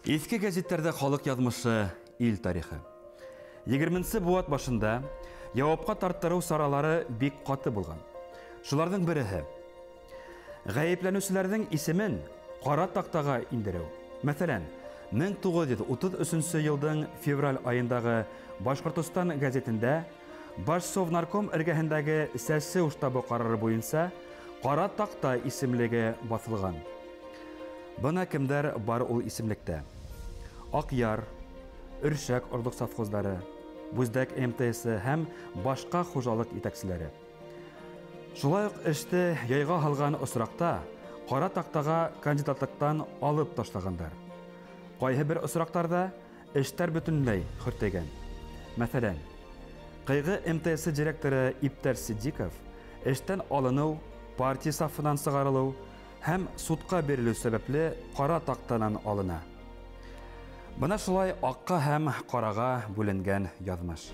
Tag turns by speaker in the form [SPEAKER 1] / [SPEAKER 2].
[SPEAKER 1] Eski газеттерде халық язмышы ил тарихы. 20-нче буат башында явапка тарттыру саралары бик каты булган. Шуларның береһе гаепләнүчеләрнең исемен кара тактага индерү. Мәсәлән, 1933 елның февраль айындагы Башкортстан газетында Баш Совнарком эргәһендәге сәсе уштабы карары буенча кара такта исемлеге басылган. Бына кемдер бар ул исемлектә. Акъяр, Өршәк орлык совхозлары, Бүздәк МТС һәм башка хуҗалык итәкчеләре. Шулай ук эште яйга алган осракта кара тактага кандидатлыктан алып ташлагандар. Кайһы бер осрактарда эштәр бөтенләй хөртәгән. Мәсәлән, Кыйгы МТС директоры Иптәр Сиддиков эштән алыну, партия сафынан сыгарылу һәм судка берилү сәбәпле кара тактанан алына. Бына шулай акка һәм карага бүленгән язмыш.